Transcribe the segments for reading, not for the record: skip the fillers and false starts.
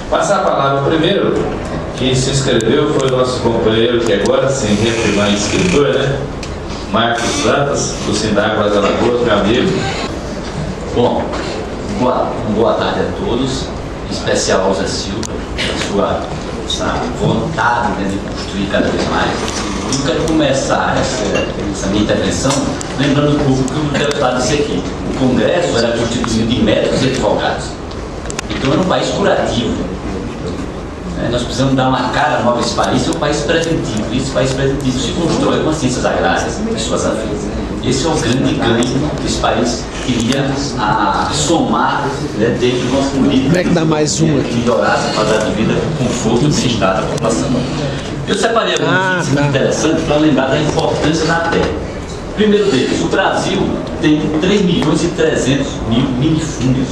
Passar a palavra primeiro. Quem se inscreveu foi o nosso companheiro, que agora sem reprimar escritor, né? Marcos Dantas, do Sindágua das Alagoas, meu amigo. Bom, boa tarde a todos, em especial ao Zé Silva, a sua vontade, né, de construir cada vez mais. Eu quero começar essa minha intervenção lembrando um pouco que o deputado disse aqui. O Congresso era constituído de médicos e advogados. Então era um país curativo. Nós precisamos dar uma cara nova a esse país, é um país preventivo. E esse país preventivo se constrói com as ciências agrárias e suas afins. Esse é o grande ganho que esse país queria somar, né, dentro de uma política. Como é que dá mais um aqui? Melhorar a qualidade de vida, o conforto e o bem-estar da população. Eu separei alguns itens interessantes para lembrar da importância da terra. Primeiro deles, o Brasil tem 3.300.000 minifúndios,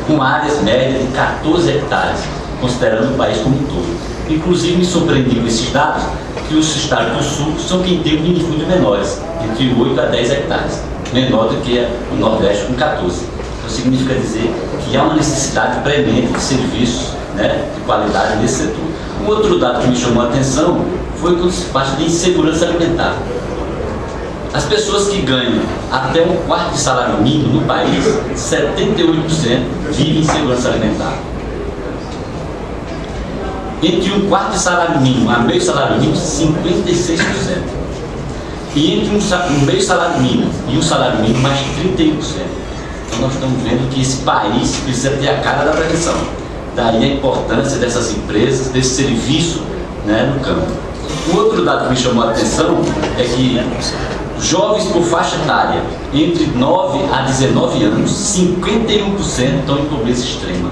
com áreas médias de 14 hectares, considerando o país como um todo. Inclusive, me surpreendeu esses dados, que os estados do sul são quem tem minifúndios menores, entre 8 a 10 hectares, menor do que o Nordeste com 14. Então significa dizer que há uma necessidade premente de serviços, né, de qualidade nesse setor. Um outro dado que me chamou a atenção foi quando se fala de insegurança alimentar. As pessoas que ganham até um quarto de salário mínimo no país, 78% vivem em insegurança alimentar. Entre um quarto de salário mínimo a meio salário mínimo, 56%. E entre um meio salário mínimo e um salário mínimo, mais 31%. Então nós estamos vendo que esse país precisa ter a cara da prevenção. Daí a importância dessas empresas, desse serviço, né, no campo. Um outro dado que me chamou a atenção é que jovens por faixa etária entre 9 a 19 anos, 51% estão em pobreza extrema.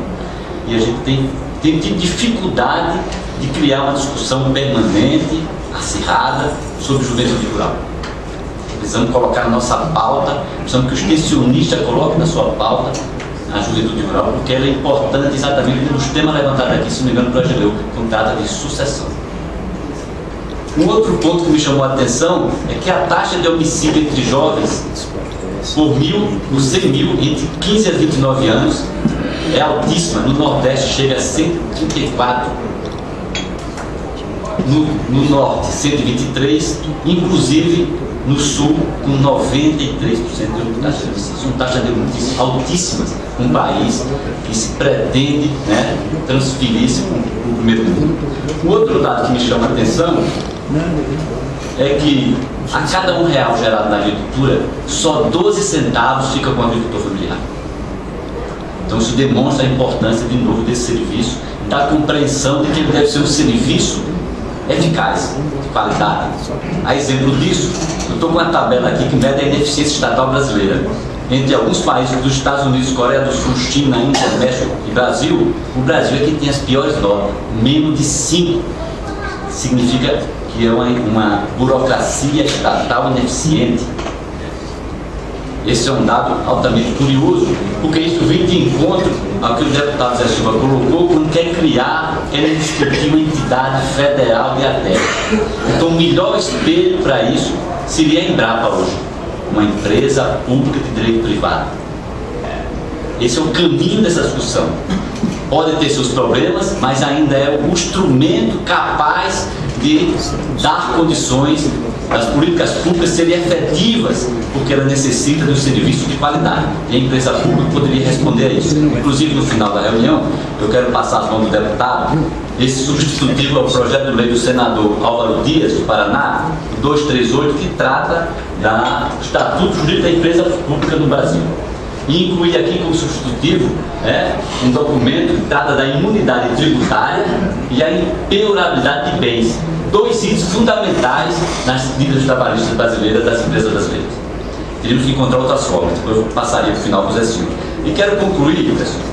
E a gente tem tido dificuldade de criar uma discussão permanente, acirrada, sobre juventude rural. Precisamos colocar na nossa pauta, precisamos que os extensionistas coloquem na sua pauta a juventude rural, porque ela é importante exatamente nos temas levantados aqui, se não me engano, para o Angeleu, quando trata de sucessão. Um outro ponto que me chamou a atenção é que a taxa de homicídio entre jovens por 100 mil entre 15 a 29 anos é altíssima. No Nordeste chega a 134, no Norte 123, inclusive no Sul com 93% de taxa de homicídio. São taxas de homicídio altíssimas num país que se pretende, né, transferir-se para o primeiro mundo. O outro dado que me chama a atenção é que a cada R$1 gerado na agricultura, só 12 centavos fica com o agricultor familiar. Então isso demonstra a importância, de novo, desse serviço, da compreensão de que ele deve ser um serviço eficaz, de qualidade. A exemplo disso, eu estou com uma tabela aqui que mede a ineficiência estatal brasileira. Entre alguns países dos Estados Unidos, Coreia do Sul, China, Índia, México e Brasil, o Brasil é que tem as piores notas, menos de 5. Significa que é uma burocracia estatal ineficiente. Esse é um dado altamente curioso, porque isso vem de encontro ao que o deputado Zé Silva colocou quando quer discutir uma entidade federal de ATEC. Então o melhor espelho para isso seria a Embrapa hoje, uma empresa pública de direito privado. Esse é o caminho dessa discussão. Pode ter seus problemas, mas ainda é o instrumento capaz de dar condições das políticas públicas serem efetivas, porque ela necessita de um serviço de qualidade. E a empresa pública poderia responder a isso. Inclusive, no final da reunião, eu quero passar as mãos do deputado. Esse substitutivo ao projeto de lei do senador Álvaro Dias, do Paraná, 238, que trata do Estatuto Jurídico da Empresa Pública no Brasil. E incluir aqui como substitutivo um documento que trata da imunidade tributária e a impenhorabilidade de bens. 2 itens fundamentais nas dívidas trabalhistas brasileiras, das empresas brasileiras. Teríamos que encontrar outras formas, depois eu passaria para o final para o Zé Silva. E quero concluir, pessoal,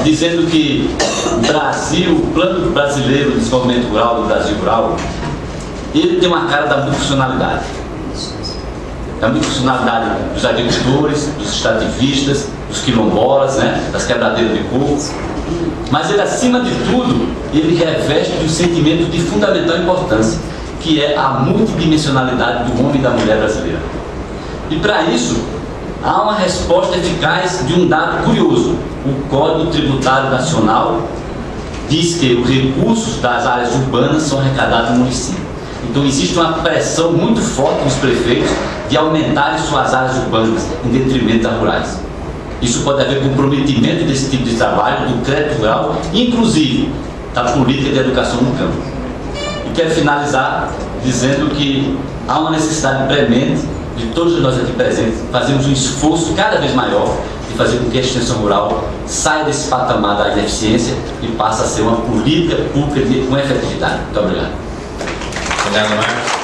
dizendo que o Plano Brasileiro de Desenvolvimento Rural, do Brasil Rural, ele tem uma cara da multifuncionalidade. Da multifuncionalidade dos agricultores, dos extrativistas, dos quilombolas, das quebradeiras de coco. Mas ele, acima de tudo, ele reveste um sentimento de fundamental importância, que é a multidimensionalidade do homem e da mulher brasileira. E para isso, há uma resposta eficaz de um dado curioso. O Código Tributário Nacional diz que os recursos das áreas urbanas são arrecadados no município. Então existe uma pressão muito forte dos prefeitos de aumentarem suas áreas urbanas em detrimento das rurais. Isso pode haver comprometimento desse tipo de trabalho, do crédito rural, inclusive da política de educação no campo. E quero finalizar dizendo que há uma necessidade premente de todos nós aqui presentes fazermos um esforço cada vez maior de fazer com que a extensão rural saia desse patamar da ineficiência e passe a ser uma política pública com efetividade. Muito obrigado. Obrigado, Marcos.